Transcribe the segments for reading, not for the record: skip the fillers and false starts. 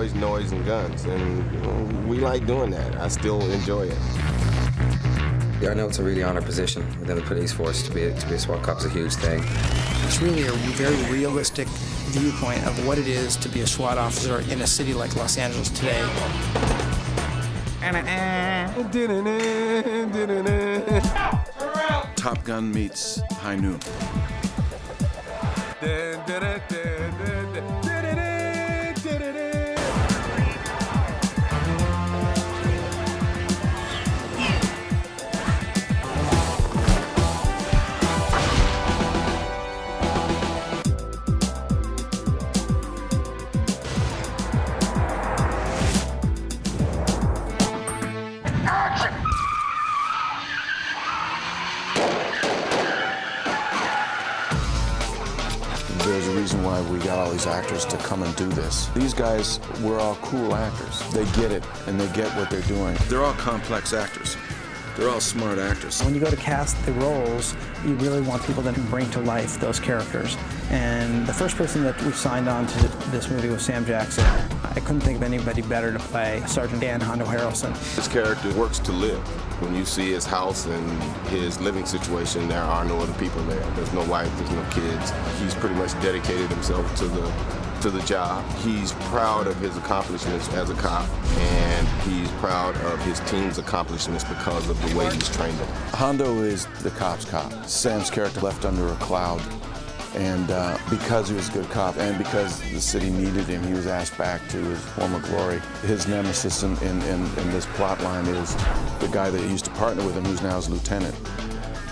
boys, noise, and guns, and we like doing that. I still enjoy it. Yeah, I know it's a really honored position within the police force to be a SWAT cop is a huge thing. It's really a very realistic viewpoint of what it is to be a SWAT officer in a city like Los Angeles today. Top Gun meets High Noon. There's a reason why we got all these actors to come and do this. These guys were all cool actors. They get it, and they get what they're doing. They're all complex actors. They're all smart actors. When you go to cast the roles, you really want people that can bring to life those characters. And the first person that we signed on to this movie was Sam Jackson. I couldn't think of anybody better to play Sergeant Dan Hondo Harrelson. This character works to live. When you see his house and his living situation, there are no other people there. There's no wife, there's no kids. He's pretty much dedicated himself to the job. He's proud of his accomplishments as a cop, and he's proud of his team's accomplishments because of the way he's trained them. Hondo is the cop's cop. Sam's character left under a cloud, and because he was a good cop and because the city needed him, he was asked back to his former glory. His nemesis in this plot line is the guy that used to partner with him, who's now his lieutenant.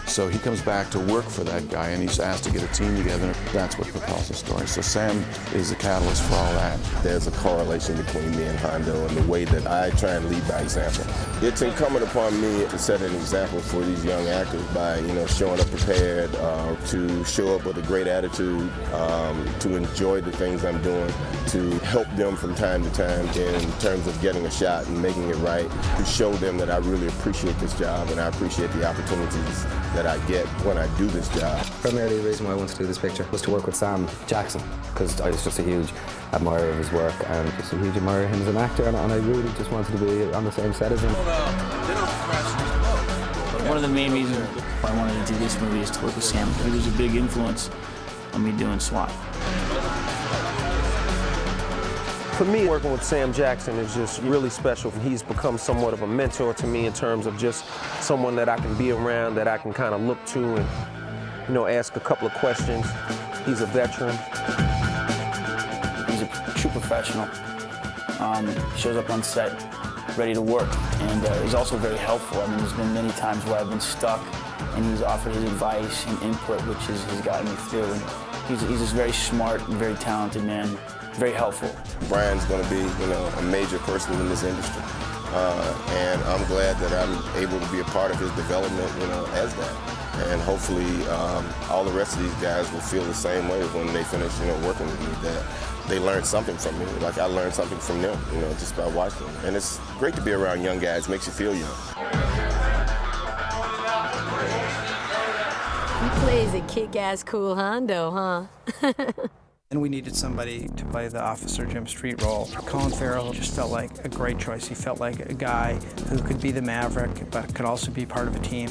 So he comes back to work for that guy, and he's asked to get a team together. That's what propels the story. So Sam is the catalyst for all that. There's a correlation between me and Hondo and the way that I try and lead by example. It's incumbent upon me to set an example for these young actors by, showing up prepared, to show up with a great attitude, to enjoy the things I'm doing, to help them from time to time in terms of getting a shot and making it right, to show them that I really appreciate this job and I appreciate the opportunities that I get when I do this job. Primarily the reason why I wanted to do this picture was to work with Sam Jackson, because I was just a huge admirer of his work and just a huge admirer of him as an actor, and I really just wanted to be on the same set as him. One of the main reasons why I wanted to do this movie is to work with Sam, because he was a big influence on me doing SWAT. For me, working with Sam Jackson is just really special. He's become somewhat of a mentor to me in terms of just someone that I can be around, that I can kind of look to and, ask a couple of questions. He's a veteran. He's a true professional. Shows up on set ready to work, and he's also very helpful. I mean, there's been many times where I've been stuck, and he's offered his advice and input, which has gotten me through. And he's just very smart and very talented man. Very helpful. Brian's going to be, a major person in this industry, and I'm glad that I'm able to be a part of his development, as that. And hopefully, all the rest of these guys will feel the same way when they finish, working with me. That they learned something from me, like I learned something from them, just by watching them. And it's great to be around young guys. Makes you feel young. He plays a kick-ass cool Hondo, huh? And we needed somebody to play the Officer Jim Street role. Colin Farrell just felt like a great choice. He felt like a guy who could be the maverick, but could also be part of a team.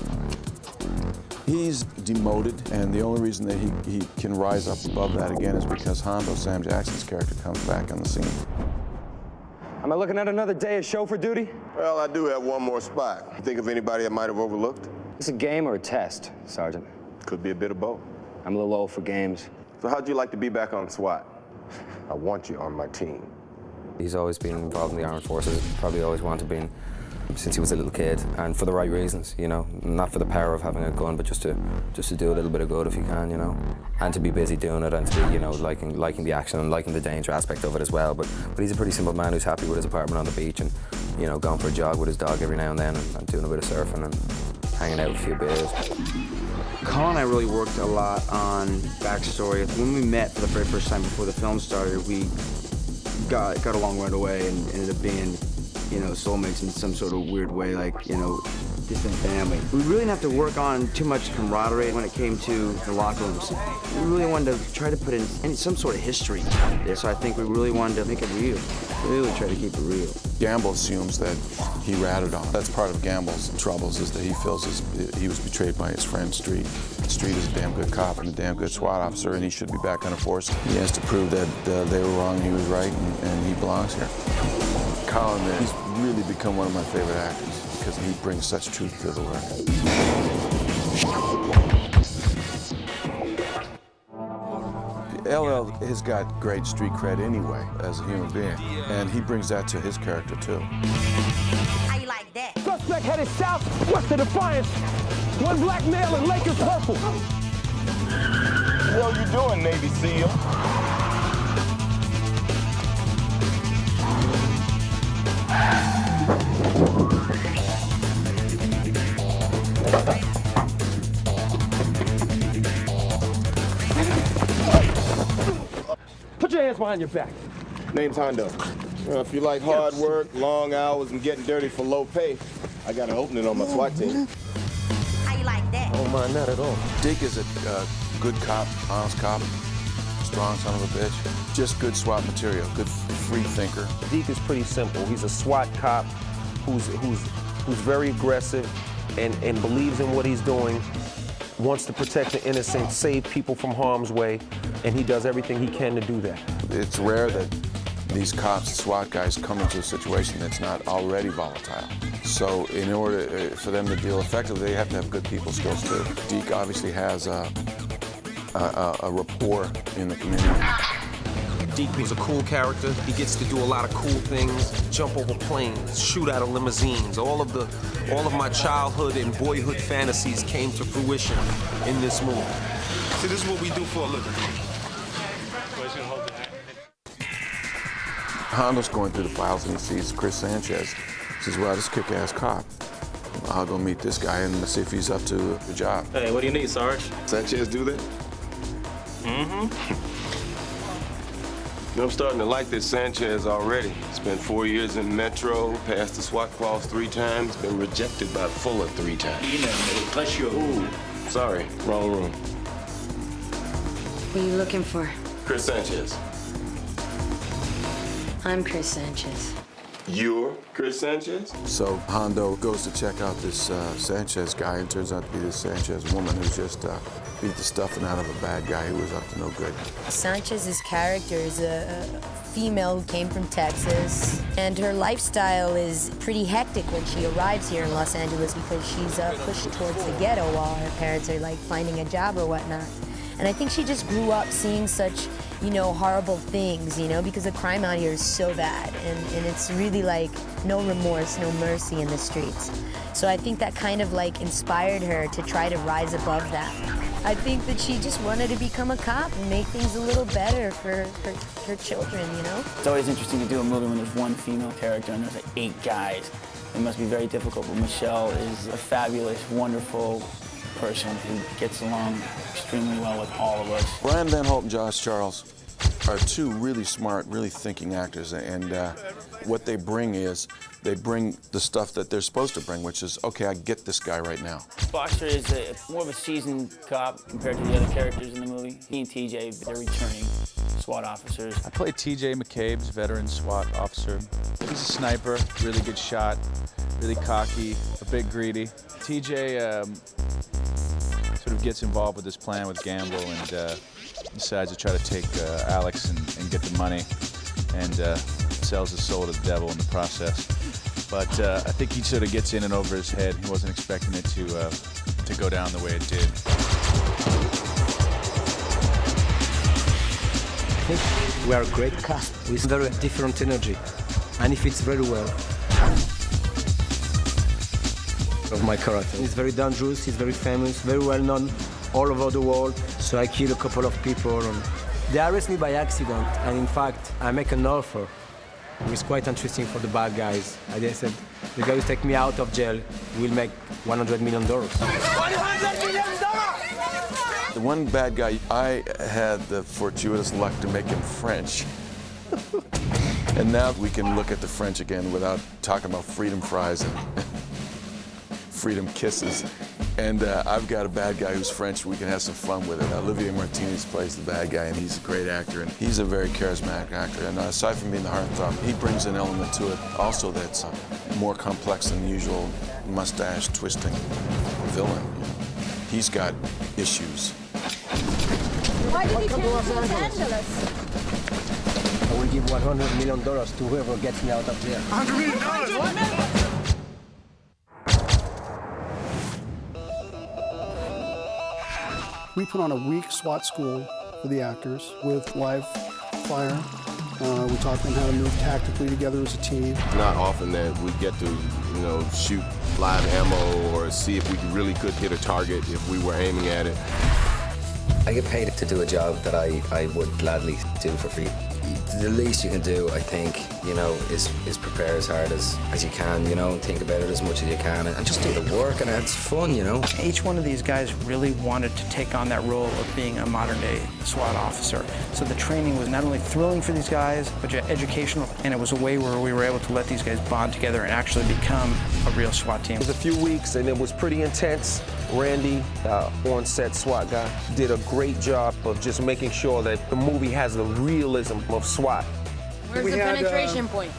He's demoted, and the only reason that he can rise up above that again is because Hondo, Sam Jackson's character, comes back on the scene. Am I looking at another day of show for duty? Well, I do have one more spot. Think of anybody I might have overlooked? Is it a game or a test, Sergeant? Could be a bit of both. I'm a little old for games. So how'd you like to be back on SWAT? I want you on my team. He's always been involved in the armed forces, probably always wanted to be since he was a little kid, and for the right reasons, not for the power of having a gun, but just to do a little bit of good if you can, and to be busy doing it, and to be, liking the action and liking the danger aspect of it as well. But he's a pretty simple man who's happy with his apartment on the beach and, going for a jog with his dog every now and then and doing a bit of surfing and hanging out with a few beers. Colin and I really worked a lot on backstory. When we met for the very first time before the film started, we got along right away and ended up being, soulmates in some sort of weird way. Like, distant family. We really didn't have to work on too much camaraderie when it came to the locker rooms. We really wanted to try to put in some sort of history there, so I think we really wanted to make it real. Really try to keep it real. Gamble assumes that he ratted on him. That's part of Gamble's troubles, is that he feels he was betrayed by his friend Street. Street is a damn good cop and a damn good SWAT officer, and he should be back on the force. He has to prove that they were wrong, he was right, and he belongs here. Colin, he's really become one of my favorite actors because he brings such truth to the work. LL has got great street cred anyway as a human being, and he brings that to his character too. How you like that? Suspect headed south, west of Defiance. One black male in Lakers purple. What the hell you doing, Navy SEAL? Put your hands behind your back. Name's Hondo. If you like hard work, long hours, and getting dirty for low pay, I got an opening on my SWAT team. How you like that? I don't mind that at all. Deke is a good cop, honest cop, strong son of a bitch. Just good SWAT material, good free thinker. Deke is pretty simple. He's a SWAT cop who's very aggressive and believes in what he's doing, wants to protect the innocent, save people from harm's way, and he does everything he can to do that. It's rare that these cops, SWAT guys, come into a situation that's not already volatile. So in order for them to deal effectively, they have to have good people skills too. Deke obviously has a rapport in the community. Deke was a cool character. He gets to do a lot of cool things, jump over planes, shoot out of limousines. All of my childhood and boyhood fantasies came to fruition in this movie. See, this is what we do for a living. Hondo's going through the files and he sees Chris Sanchez. He says, well, this kick-ass cop. I'll go meet this guy and see if he's up to the job. Hey, what do you need, Sarge? Sanchez do that? I'm starting to like this Sanchez already. Spent 4 years in Metro, passed the SWAT class 3 times, been rejected by Fuller 3 times. Ooh, sorry, wrong room. What are you looking for? Chris Sanchez. I'm Chris Sanchez. You're Chris Sanchez? So Hondo goes to check out this Sanchez guy, and turns out to be this Sanchez woman who's just beat the stuffing out of a bad guy who was up to no good. Sanchez's character is a female who came from Texas, and her lifestyle is pretty hectic when she arrives here in Los Angeles because she's pushed towards the ghetto while her parents are like finding a job or whatnot. And I think she just grew up seeing such, horrible things, because the crime out here is so bad, and it's really like no remorse, no mercy in the streets. So I think that kind of like inspired her to try to rise above that. I think that she just wanted to become a cop and make things a little better for her children, It's always interesting to do a movie when there's one female character and there's like 8 guys. It must be very difficult, but Michelle is a fabulous, wonderful person who gets along extremely well with all of us. Brian Van Holt and Josh Charles are 2 really smart, really thinking actors, and what they bring is they bring the stuff that they're supposed to bring, which is, okay, I get this guy right now. Boxer is more of a seasoned cop compared to the other characters in the movie. He and TJ, they're returning SWAT officers. I played TJ McCabe's veteran SWAT officer. He's a sniper, really good shot, really cocky, a bit greedy. TJ sort of gets involved with this plan with Gamble and decides to try to take Alex and get the money, and sells his soul to the devil in the process. But I think he sort of gets in and over his head. He wasn't expecting it to go down the way it did. I think we are a great cast with very different energy, and it fits very well. Of my character. He's very dangerous, he's very famous, very well known all over the world. So I killed a couple of people. And they arrest me by accident, and in fact, I make an offer. It was quite interesting for the bad guys. I just said, the guy who take me out of jail will make $100 million. $100 million! The one bad guy, I had the fortuitous luck to make him French. And now we can look at the French again without talking about freedom fries and freedom kisses. And I've got a bad guy who's French. We can have some fun with it. Olivier Martinez plays the bad guy, and he's a great actor, and he's a very charismatic actor. And aside from being the heartthrob, he brings an element to it also that's more complex than the usual mustache twisting villain. He's got issues. Why did you come to Los Angeles? I will give $100 million to whoever gets me out of here. $100 million? What? We put on a week SWAT school for the actors with live fire. We taught them how to move tactically together as a team. It's not often that we get to, shoot live ammo or see if we really could hit a target if we were aiming at it. I get paid to do a job that I would gladly do for free. The least you can do, I think, is prepare as hard as you can, and think about it as much as you can, and just do the work, and it's fun, Each one of these guys really wanted to take on that role of being a modern-day SWAT officer. So the training was not only thrilling for these guys, but educational, and it was a way where we were able to let these guys bond together and actually become a real SWAT team. It was a few weeks, and it was pretty intense. Randy, on-set SWAT guy, did a great job of just making sure that the movie has the realism of SWAT. Where's the penetration point?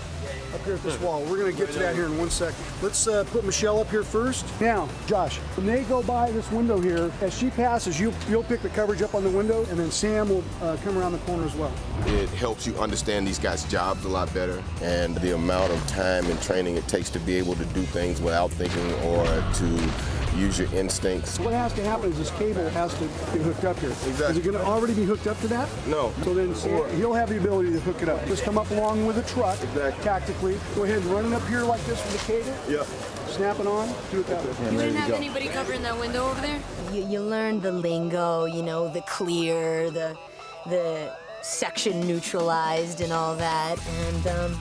Up here at this wall. We're going to get to that here in 1 second. Let's put Michelle up here first. Now, Josh, when they go by this window here, as she passes, you'll pick the coverage up on the window, and then Sam will come around the corner as well. It helps you understand these guys' jobs a lot better, and the amount of time and training it takes to be able to do things without thinking or to use your instincts. What has to happen is this cable has to be hooked up here. Exactly. Is it going to already be hooked up to that? No. So then he'll have the ability to hook it up. Just come up along with the truck, tactically. Go ahead and run it up here like this with the cable. Yeah. Snap it on, do it that way. You didn't have anybody covering that window over there? You learn the lingo, the clear, the section neutralized and all that, and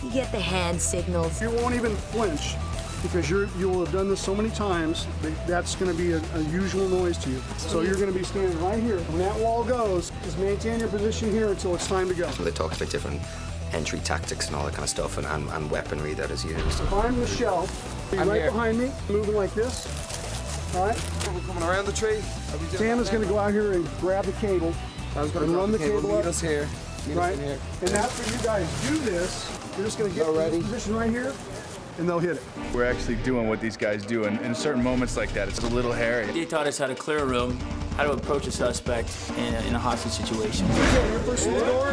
you get the hand signals. You won't even flinch because you'll have done this so many times that that's going to be a usual noise to you. So you're going to be standing right here. When that wall goes, just maintain your position here until it's time to go. They talked about different entry tactics and all that kind of stuff, and weaponry that is used. If I'm Michelle, be right behind me, moving like this. All right? We're coming around the tree. Sam is going to go out here and grab the cable and run the cable up. Meet us here. Right? And after you guys do this, you're just going to get in this position right here, and they'll hit it. We're actually doing what these guys do, and in certain moments like that, it's a little hairy. They taught us how to clear a room, how to approach a suspect in a hostage situation. You're first in the door.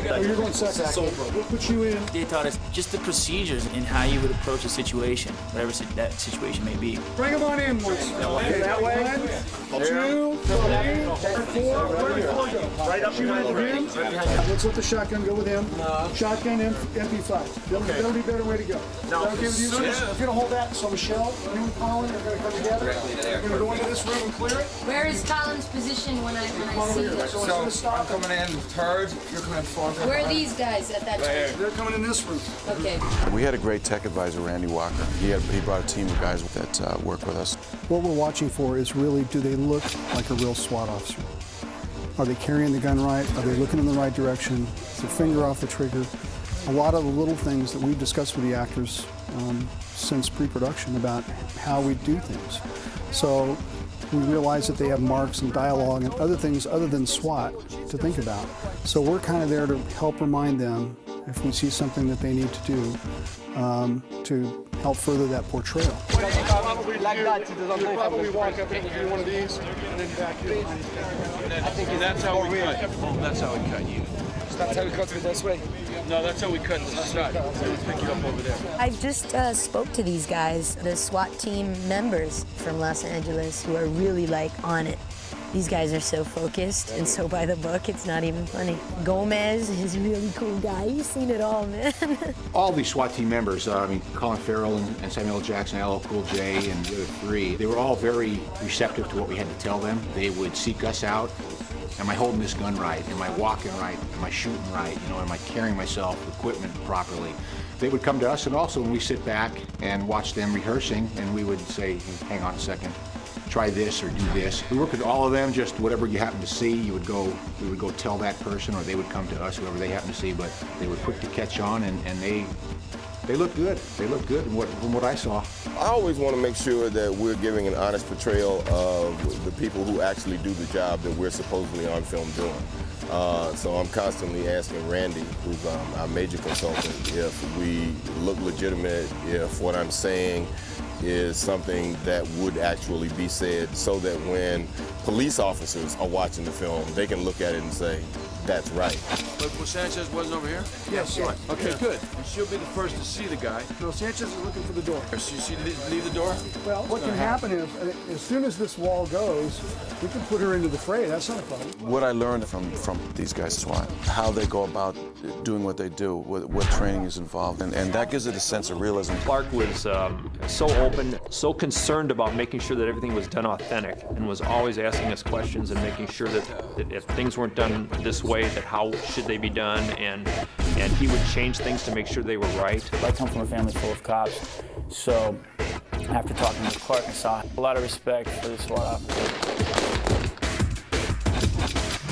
Oh, you're going second. We'll put you in. They taught us just the procedures in how you would approach a situation, whatever that situation may be. Bring them on in once. Okay, that way. 1, 2, 3, 4. Right up behind him. Let's let the shotgun go with him. Shotgun MP5. That'll be a better way to go. That'll give you. You're gonna hold that. So Michelle, you and Colin are gonna come together. You're gonna go into this room and clear it. Where is Colin's position when I see this? So I'm coming in third, you're coming in fourth. Where are these guys at that time? They're coming in this room. Okay. We had a great tech advisor, Randy Walker. He brought a team of guys that work with us. What we're watching for is really, do they look like a real SWAT officer? Are they carrying the gun right? Are they looking in the right direction? Is their finger off the trigger? A lot of the little things that we've discussed with the actors since pre-production about how we do things. So we realize that they have marks and dialogue and other things other than SWAT to think about. So we're kind of there to help remind them if we see something that they need to do to help further that portrayal. Probably like that. You'll probably walk up and do one of these and then back here. I think that's how we cut. That's how we cut you. That's how we cut it this way. No, that's how we cut this side. Let's pick you up over there. I just spoke to these guys, the SWAT team members from Los Angeles, who are really on it. These guys are so focused and so by the book, it's not even funny. Gomez is a really cool guy. He's seen it all, man. All these SWAT team members, Colin Farrell and Samuel L. Jackson, LL Cool J, and the other three, they were all very receptive to what we had to tell them. They would seek us out. Am I holding this gun right? Am I walking right? Am I shooting right? Am I carrying myself, equipment properly? They would come to us, and also when we sit back and watch them rehearsing, and we would say, hang on a second, try this or do this. We work with all of them, just whatever you happen to see, we would go tell that person, or they would come to us, whoever they happen to see, but they were quick to catch on, and they They look good. They look good from what I saw. I always want to make sure that we're giving an honest portrayal of the people who actually do the job that we're supposedly on film doing. So I'm constantly asking Randy, who's our major consultant, if we look legitimate, if what I'm saying is something that would actually be said, so that when police officers are watching the film, they can look at it and say, that's right. But Sanchez wasn't over here? Yes. Okay, good. And she'll be the first to see the guy. No, Sanchez is looking for the door. She leave the door? Well, what can happen is, as soon as this wall goes, we can put her into the fray. That's not a problem. What I learned from these guys, SWAT, how they go about doing what they do, what training is involved, and that gives it a sense of realism. Clark was so open, so concerned about making sure that everything was done authentic, and was always asking us questions and making sure that if things weren't done this way, that how should they be done, and he would change things to make sure they were right. I come from a family full of cops, so after talking with Clark, I saw a lot of respect for the SWAT officer.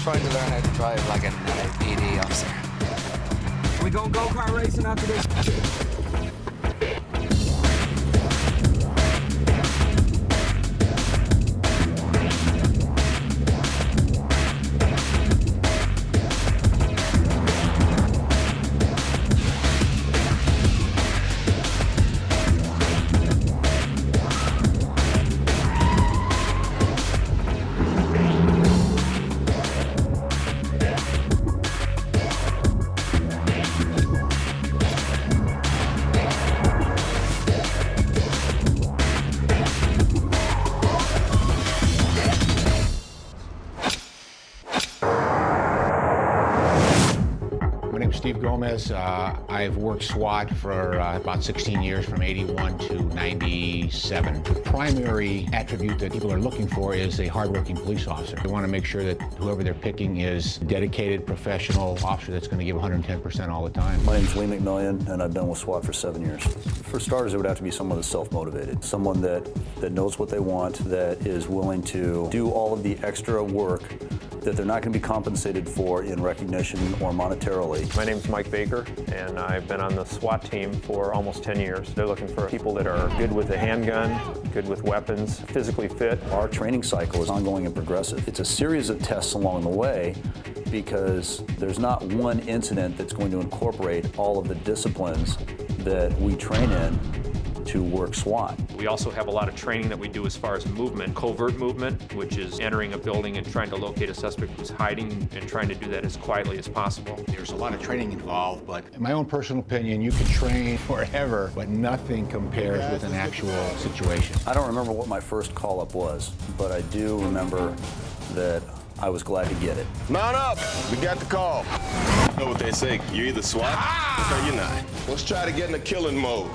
Trying to learn how to drive like an LAPD officer. We gonna go-kart racing after this? I've worked SWAT for about 16 years, from 81 to 97. The primary attribute that people are looking for is a hardworking police officer. They want to make sure that whoever they're picking is a dedicated, professional officer that's going to give 110% all the time. My name's Lee McMillian, and I've been with SWAT for 7 years. For starters, it would have to be someone that's self-motivated, someone that knows what they want, that is willing to do all of the extra work that they're not going to be compensated for in recognition or monetarily. My name's Mike Baker, and I've been on the SWAT team for almost 10 years. They're looking for people that are good with a handgun, good with weapons, physically fit. Our training cycle is ongoing and progressive. It's a series of tests along the way, because there's not one incident that's going to incorporate all of the disciplines that we train in to work SWAT. We also have a lot of training that we do as far as movement, covert movement, which is entering a building and trying to locate a suspect who's hiding and trying to do that as quietly as possible. There's a lot of training involved, but in my own personal opinion, you can train forever, but nothing compares with an actual situation. I don't remember what my first call-up was, but I do remember that I was glad to get it. Mount up! We got the call. You know what they say, you're either SWAT or you're not. Let's try to get in a killing mode.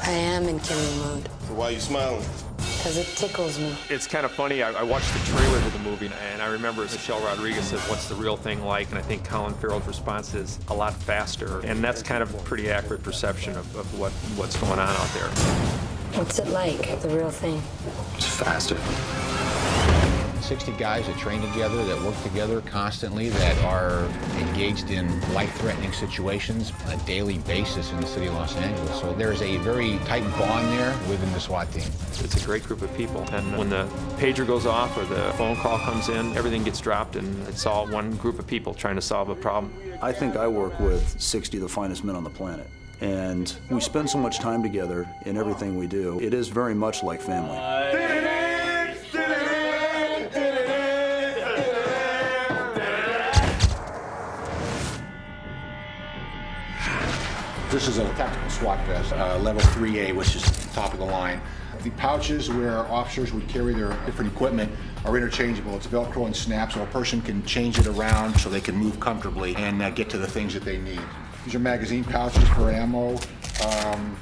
I am in killing mode. So why are you smiling? Because it tickles me. It's kind of funny. I watched the trailer to the movie, and I remember Michelle Rodriguez said, "What's the real thing like?" And I think Colin Farrell's response is a lot faster. And that's kind of a pretty accurate perception of what's going on out there. What's it like, the real thing? It's faster. 60 guys that train together, that work together constantly, that are engaged in life-threatening situations on a daily basis in the city of Los Angeles. So there's a very tight bond there within the SWAT team. It's a great group of people. And when the pager goes off or the phone call comes in, everything gets dropped, and it's all one group of people trying to solve a problem. I think I work with 60 of the finest men on the planet. And we spend so much time together in everything we do. It is very much like family. This is a tactical SWAT vest, level 3A, which is top of the line. The pouches where officers would carry their different equipment are interchangeable. It's Velcro and snap, so a person can change it around so they can move comfortably and get to the things that they need. These are magazine pouches for ammo.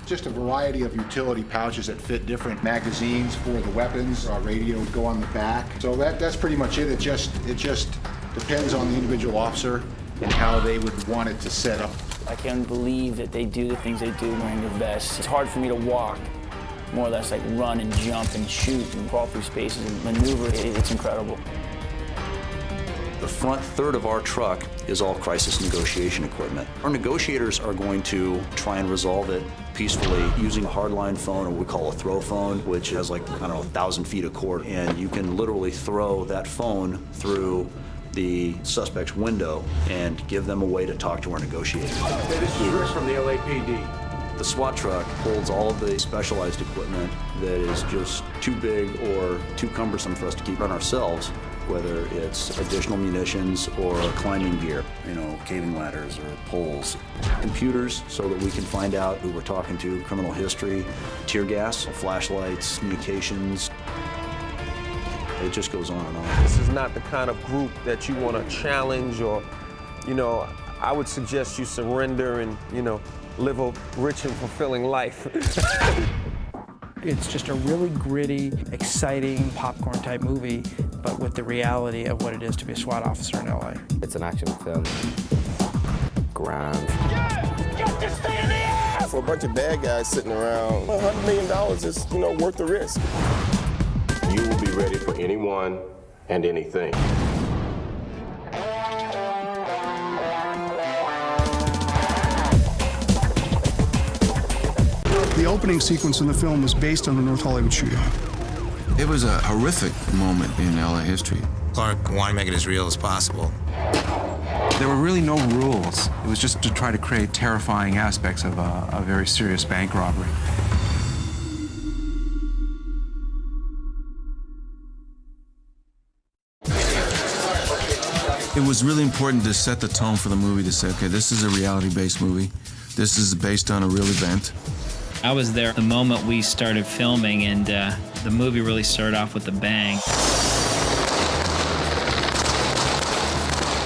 Just a variety of utility pouches that fit different magazines for the weapons. Radio would go on the back. So that's pretty much it. It just depends on the individual officer and how they would want it to set up. I can't believe that they do the things they do wearing their vests. It's hard for me to walk, more or less like run and jump and shoot and crawl through spaces and maneuver. It's incredible. The front third of our truck is all crisis negotiation equipment. Our negotiators are going to try and resolve it peacefully using a hardline phone, or what we call a throw phone, which has like, I don't know, 1,000 feet of cord, and you can literally throw that phone through the suspect's window and give them a way to talk to our negotiator. This is Rick from the LAPD. The SWAT truck holds all of the specialized equipment that is just too big or too cumbersome for us to keep on ourselves, whether it's additional munitions or climbing gear, you know, caving ladders or poles. Computers, so that we can find out who we're talking to, criminal history, tear gas, flashlights, communications. It just goes on and on. This is not the kind of group that you want to challenge or, you know, I would suggest you surrender and, you know, live a rich and fulfilling life. It's just a really gritty, exciting, popcorn-type movie, but with the reality of what it is to be a SWAT officer in LA. It's an action film. Grand. Got to stay in the air! For a bunch of bad guys sitting around, $100 million is, you know, worth the risk. You will be ready for anyone and anything. The opening sequence in the film was based on the North Hollywood shootout. It was a horrific moment in LA history. Clark wanted to make it as real as possible. There were really no rules. It was just to try to create terrifying aspects of a very serious bank robbery. It was really important to set the tone for the movie, to say, okay, this is a reality-based movie. This is based on a real event. I was there the moment we started filming, and the movie really started off with a bang.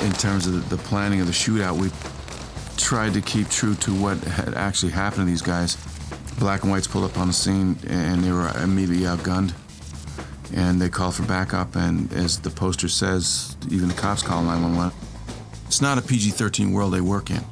In terms of the planning of the shootout, we tried to keep true to what had actually happened to these guys. Black and whites pulled up on the scene, and they were immediately outgunned. And they called for backup, and as the poster says, even the cops call 911. It's not a PG-13 world they work in.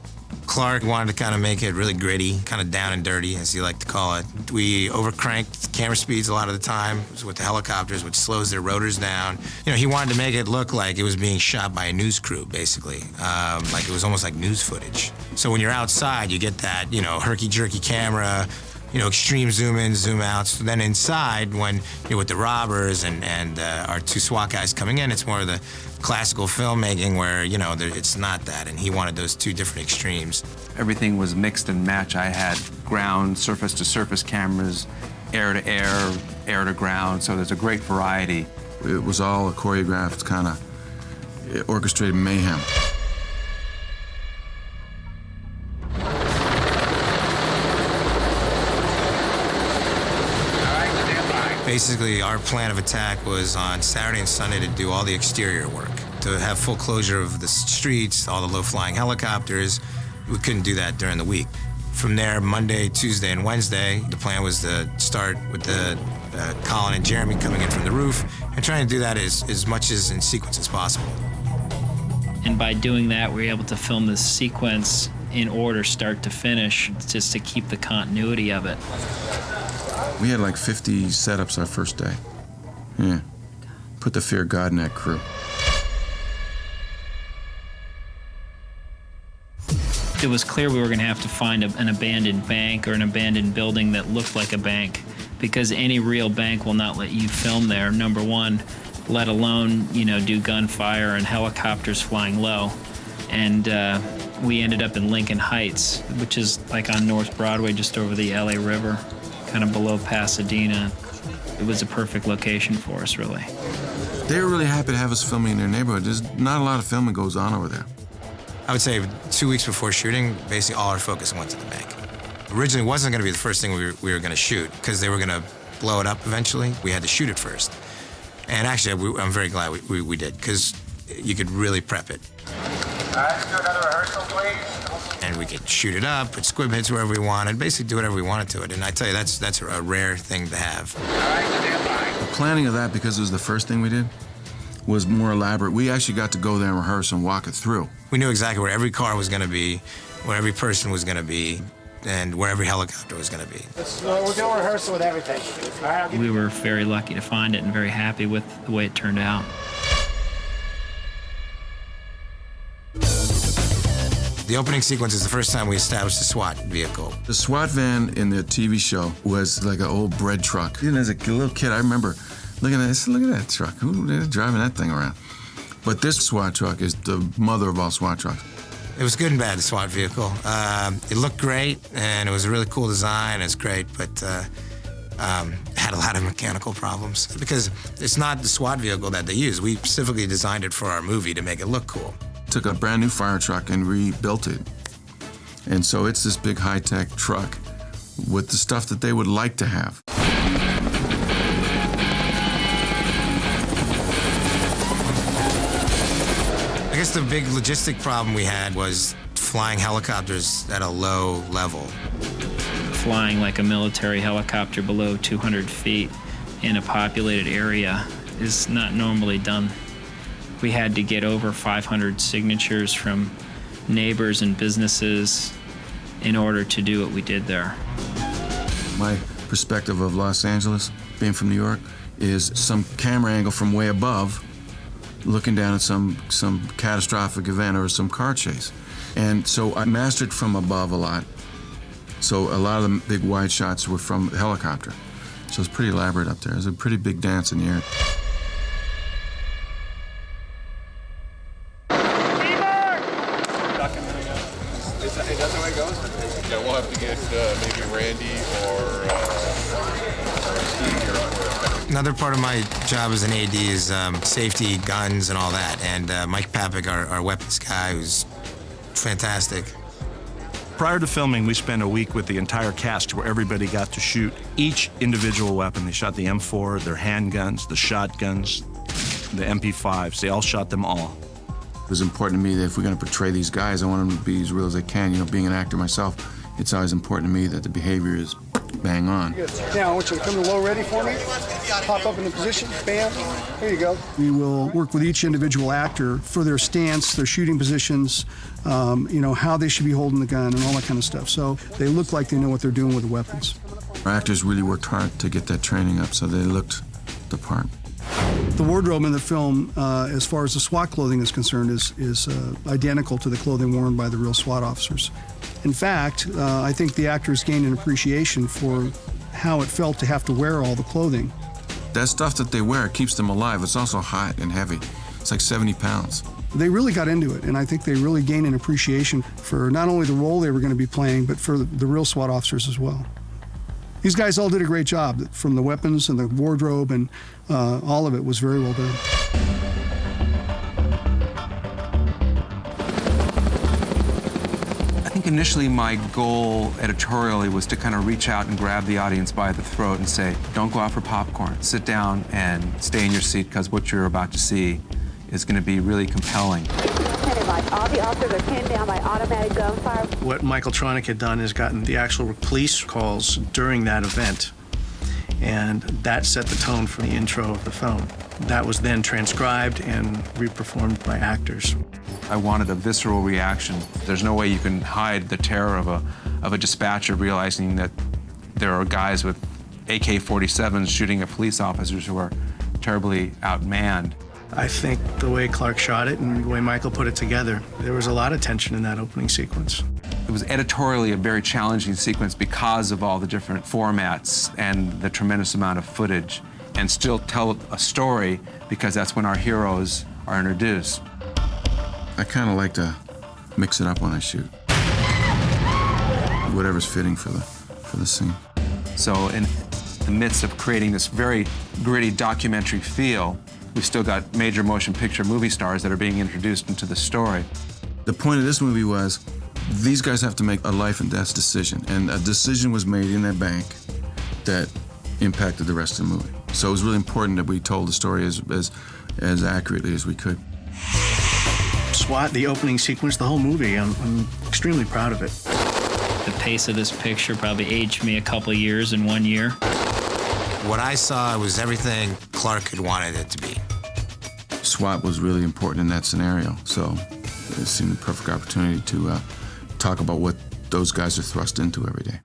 Clark wanted to kind of make it really gritty, kind of down and dirty, as he liked to call it. We overcranked camera speeds a lot of the time with the helicopters, which slows their rotors down. You know, he wanted to make it look like it was being shot by a news crew, basically. Like it was almost like news footage. So when you're outside, you get that, you know, herky-jerky camera, you know, extreme zoom in, zoom outs. Then inside, when you're with the robbers and our two SWAT guys coming in, it's more of the classical filmmaking where, you know, it's not that, and he wanted those two different extremes. Everything was mixed and matched. I had ground, surface-to-surface cameras, air-to-air, air-to-ground, so there's a great variety. It was all a choreographed kind of orchestrated mayhem. Basically, our plan of attack was on Saturday and Sunday to do all the exterior work, to have full closure of the streets, all the low-flying helicopters. We couldn't do that during the week. From there, Monday, Tuesday, and Wednesday, the plan was to start with the Colin and Jeremy coming in from the roof and trying to do that as much as in sequence as possible. And by doing that, we were able to film this sequence in order, start to finish, just to keep the continuity of it. We had like 50 setups our first day. Yeah. Put the fear of God in that crew. It was clear we were going to have to find an abandoned bank or an abandoned building that looked like a bank, because any real bank will not let you film there, number one, let alone, you know, do gunfire and helicopters flying low. And we ended up in Lincoln Heights, which is like on North Broadway, just over the LA River, kind of below Pasadena. It was a perfect location for us, really. They were really happy to have us filming in their neighborhood. There's not a lot of filming goes on over there. I would say 2 weeks before shooting, basically all our focus went to the bank. Originally, it wasn't going to be the first thing we were going to shoot, because they were going to blow it up eventually. We had to shoot it first. And actually, I'm very glad we did, because you could really prep it. Let's do another rehearsal, please. And we could shoot it up, put squib hits wherever we wanted, basically do whatever we wanted to it. And I tell you, that's a rare thing to have. The planning of that, because it was the first thing we did, was more elaborate. We actually got to go there and rehearse and walk it through. We knew exactly where every car was going to be, where every person was going to be, and where every helicopter was going to be. We're doing rehearsal with everything. All right, We were very lucky to find it and very happy with the way it turned out. The opening sequence is the first time we established the SWAT vehicle. The SWAT van in the TV show was like an old bread truck. Even as a little kid, I remember looking at this, look at that truck. Who is driving that thing around? But this SWAT truck is the mother of all SWAT trucks. It was good and bad, the SWAT vehicle. It looked great, and it was a really cool design. It's great, but had a lot of mechanical problems because it's not the SWAT vehicle that they use. We specifically designed it for our movie to make it look cool. Took a brand new fire truck and rebuilt it. And so it's this big high-tech truck with the stuff that they would like to have. I guess the big logistic problem we had was flying helicopters at a low level. Flying like a military helicopter below 200 feet in a populated area is not normally done. We had to get over 500 signatures from neighbors and businesses in order to do what we did there. My perspective of Los Angeles, being from New York, is some camera angle from way above looking down at some catastrophic event or some car chase. And so I mastered from above a lot. So a lot of the big wide shots were from the helicopter. So it's pretty elaborate up there. There's a pretty big dance in the air. Hey, that's the way it goes. Yeah, we'll have to get maybe Randy or Steve here. Another part of my job as an AD is safety, guns, and all that. And Mike Papik, our weapons guy, who's fantastic. Prior to filming, we spent a week with the entire cast where everybody got to shoot each individual weapon. They shot the M4, their handguns, the shotguns, the MP5s. They all shot them all. It was important to me that if we're going to portray these guys, I want them to be as real as I can. You know, being an actor myself, it's always important to me that the behavior is bang on. Now, I want you to come to low ready for me. Pop up in the position. Bam. There you go. We will work with each individual actor for their stance, their shooting positions, you know, how they should be holding the gun and all that kind of stuff. So they look like they know what they're doing with the weapons. Our actors really worked hard to get that training up, so they looked the part. The wardrobe in the film, as far as the SWAT clothing is concerned, is identical to the clothing worn by the real SWAT officers. In fact, I think the actors gained an appreciation for how it felt to have to wear all the clothing. That stuff that they wear keeps them alive. It's also hot and heavy. It's like 70 pounds. They really got into it, and I think they really gained an appreciation for not only the role they were going to be playing, but for the real SWAT officers as well. These guys all did a great job, from the weapons and the wardrobe, and all of it was very well done. I think initially my goal editorially was to kind of reach out and grab the audience by the throat and say, don't go out for popcorn. Sit down and stay in your seat, because what you're about to see is going to be really compelling. All the officers are pinned down by automatic gunfire. What Michael Tronick had done is gotten the actual police calls during that event, and that set the tone for the intro of the film. That was then transcribed and reperformed by actors. I wanted a visceral reaction. There's no way you can hide the terror of a dispatcher realizing that there are guys with AK-47s shooting at police officers who are terribly outmanned. I think the way Clark shot it and the way Michael put it together, there was a lot of tension in that opening sequence. It was editorially a very challenging sequence because of all the different formats and the tremendous amount of footage, and still tell a story because that's when our heroes are introduced. I kind of like to mix it up when I shoot. Whatever's fitting for the scene. So in the midst of creating this very gritty documentary feel, we've still got major motion picture movie stars that are being introduced into the story. The point of this movie was, these guys have to make a life and death decision, and a decision was made in that bank that impacted the rest of the movie. So it was really important that we told the story as accurately as we could. SWAT, the opening sequence, the whole movie, I'm extremely proud of it. The pace of this picture probably aged me a couple of years in 1 year. What I saw was everything Clark had wanted it to be. SWAT was really important in that scenario, so it seemed the perfect opportunity to talk about what those guys are thrust into every day.